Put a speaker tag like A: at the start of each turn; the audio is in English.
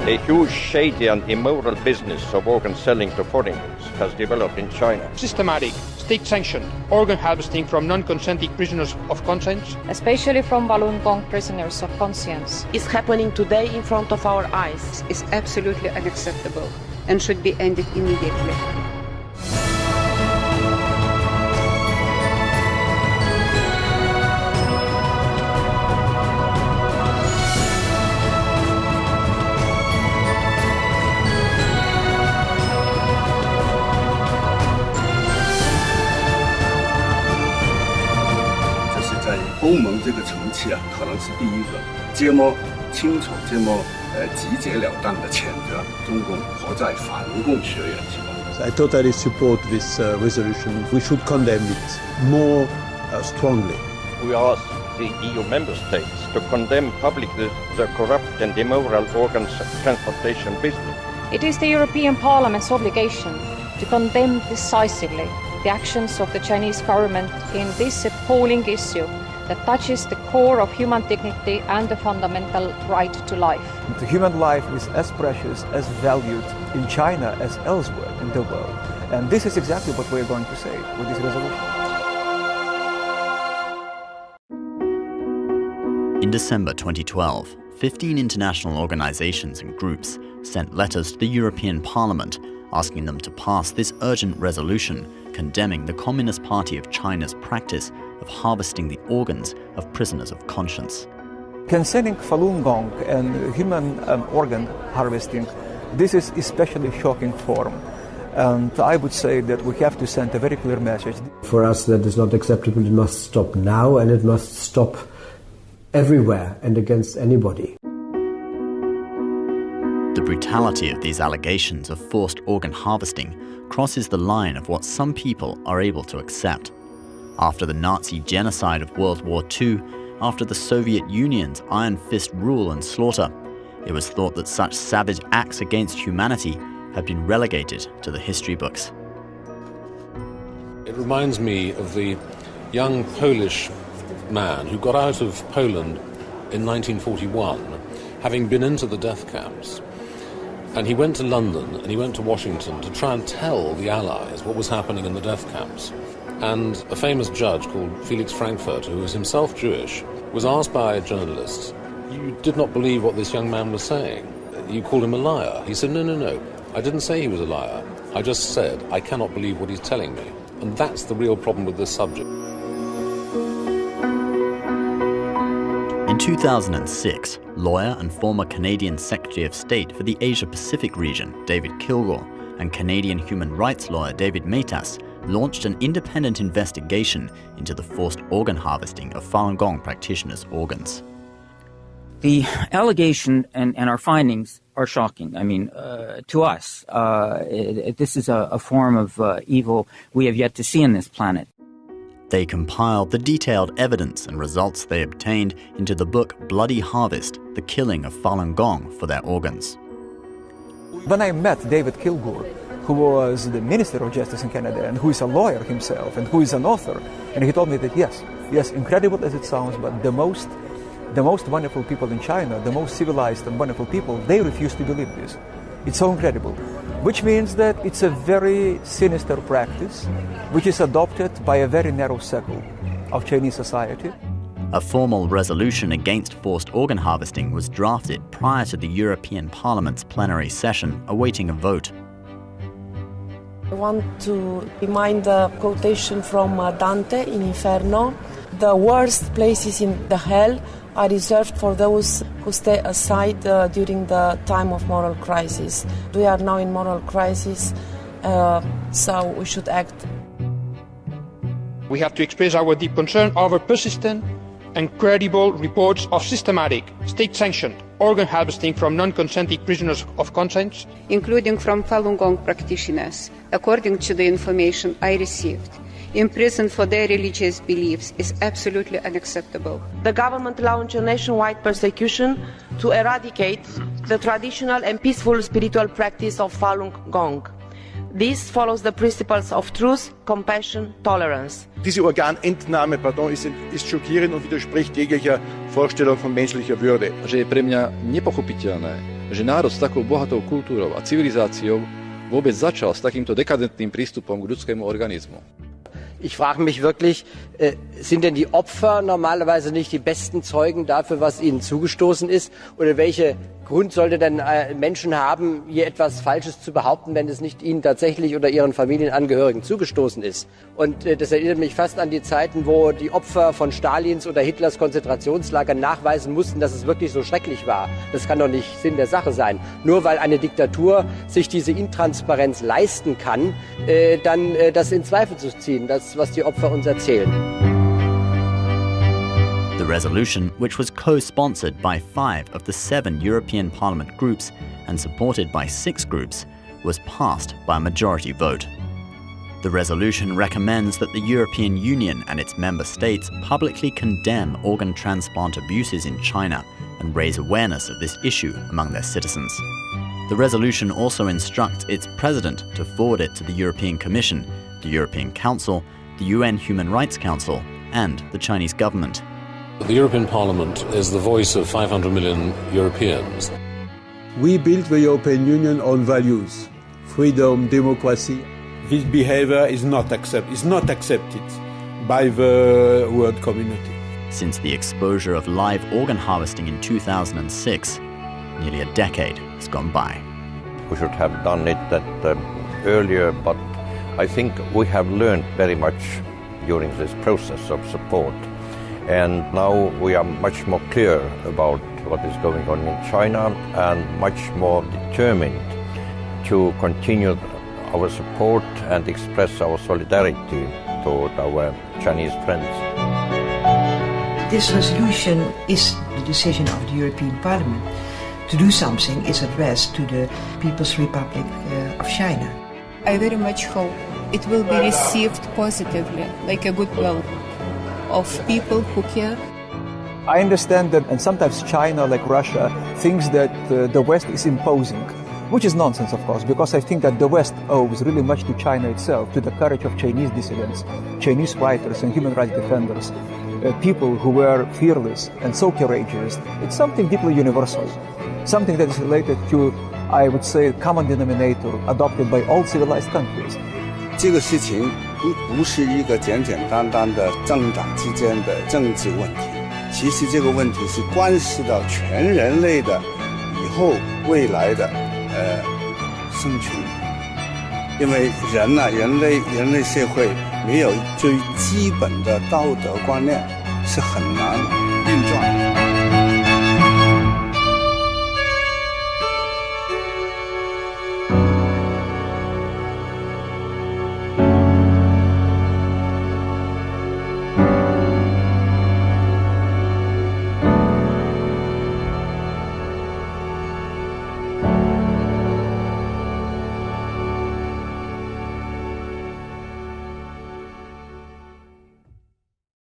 A: A huge shady and immoral business of organ selling to foreigners has developed in China.
B: Systematic, state-sanctioned organ harvesting from non-consenting prisoners of conscience,
C: especially from Falun Gong prisoners of conscience,
D: is happening today in front of our eyes.
E: Is absolutely unacceptable and should be ended immediately.
F: 在欧盟这个层次啊，可能是第一个这么清楚、这么直截了当的谴责中共活在法轮功学院是吧
G: I totally support this resolution. We should condemn it more strongly.
A: We ask the EU member states to condemn publicly the corrupt and immoral organ transplantation business.
C: It is the European Parliament's obligation to condemn decisively the actions of the Chinese government in this appalling issue that touches the core of human dignity and the fundamental right to life.
H: The human life is as precious, as valued in China as elsewhere in the world. And this is exactly what we're going to say with this resolution.
I: In December 2012, 15 international organizations and groups sent letters to the European Parliament asking them to pass this urgent resolution condemning the Communist Party of China's practice of harvesting the organs of prisoners of conscience.
H: Concerning Falun Gong and human organ harvesting, this is especially shocking form. And I would say that we have to send a very clear message.
J: For us, that is not acceptable. It must stop now, and it must stop everywhere and against anybody.
I: The brutality of these allegations of forced organ harvesting crosses the line of what some people are able to accept. After the Nazi genocide of World War II, after the Soviet Union's iron fist rule and slaughter, it was thought that such savage acts against humanity had been relegated to the history books.
K: It reminds me of the young Polish man who got out of Poland in 1941, having been into the death camps. And he went to London and he went to Washington to try and tell the Allies what was happening in the death camps. And a famous judge called Felix Frankfurter, who was himself Jewish, was asked by a journalist, "You did not believe what this young man was saying. You called him a liar." He said, no. I didn't say he was a liar. I just said, I cannot believe what he's telling me. And that's the real problem with this subject.
I: In 2006, lawyer and former Canadian Secretary of State for the Asia-Pacific region, David Kilgour, and Canadian human rights lawyer David Matas launched an independent investigation into the forced organ harvesting of Falun Gong practitioners' organs.
L: The allegation and our findings are shocking. I mean, to us, this is a form of evil we have yet to see on this planet.
I: They compiled the detailed evidence and results they obtained into the book Bloody Harvest, The Killing of Falun Gong for Their Organs.
H: When I met David Kilgour, who was the Minister of Justice in Canada and who is a lawyer himself and who is an author, and he told me that yes, incredible as it sounds, but the most wonderful people in China, the most civilized and wonderful people, they refuse to believe this. It's so incredible. Which means that it's a very sinister practice, which is adopted by a very narrow circle of Chinese society.
I: A formal resolution against forced organ harvesting was drafted prior to the European Parliament's plenary session, awaiting a vote.
D: I want to remind the quotation from Dante in Inferno. The worst places in the hell are reserved for those who stay aside during the time of moral crisis. We are now in moral crisis, so we should act.
B: we have to express our deep concern over persistent and credible reports of systematic, state-sanctioned organ harvesting from non-consenting prisoners of conscience,
E: including from Falun Gong practitioners, according to the information I received. Imprisoned for their religious beliefs is absolutely unacceptable.
D: The government launched a nationwide persecution to eradicate the traditional and peaceful spiritual practice of Falun Gong. This follows the principles of truth, compassion, tolerance.
M: Diese Organentnahme, ist schockierend und widerspricht jeglicher Vorstellung von menschlicher Würde.
N: Že je pre mňa nepochopiteľné, že národ s takou bohatou kultúrou a civilizáciou vôbec začal s takýmto dekadentným prístupom k ľudskému organizmu.
O: Ich frage mich wirklich, sind denn die Opfer normalerweise nicht die besten Zeugen dafür, was ihnen zugestoßen ist? Oder welche Grund sollte denn Menschen haben, hier etwas Falsches zu behaupten, wenn es nicht ihnen tatsächlich oder ihren Familienangehörigen zugestoßen ist? Und das erinnert mich fast an die Zeiten, wo die Opfer von Stalins oder Hitlers Konzentrationslager nachweisen mussten, dass es wirklich so schrecklich war. Das kann doch nicht Sinn der Sache sein. Nur weil eine Diktatur sich diese Intransparenz leisten kann, dann das in Zweifel zu ziehen, das, was die Opfer uns erzählen.
I: The resolution, which was co-sponsored by 5 of the 7 European Parliament groups and supported by 6 groups, was passed by a majority vote. The resolution recommends that the European Union and its member states publicly condemn organ transplant abuses in China and raise awareness of this issue among their citizens. The resolution also instructs its president to forward it to the European Commission, the European Council, the UN Human Rights Council, and the Chinese government.
K: The European Parliament is the voice of 500 million Europeans.
G: We built the European Union on values, freedom, democracy.
M: This behavior is not accepted by the world community.
I: Since the exposure of live organ harvesting in 2006, nearly a decade has gone by.
A: We should have done it earlier, but I think we have learned very much during this process of support. And now we are much more clear about what is going on in China and much more determined to continue our support and express our solidarity toward our Chinese friends.
P: This resolution is the decision of the European Parliament. To do something is addressed to the People's Republic of China.
E: I very much hope it will be received positively, like a goodwill of people who care.
H: I understand that, and sometimes China, like Russia, thinks that the West is imposing, which is nonsense, of course, because I think that the West owes really much to China itself, to the courage of Chinese dissidents, Chinese writers and human rights defenders, people who were fearless and so courageous. It's something deeply universal, something that is related to, I would say, common denominator adopted by all civilized countries.
F: 这个事情不是一个简简单单的政党之间的政治问题，其实这个问题是关系到全人类的以后未来的生存。因为人类社会没有最基本的道德观念是很难运转的。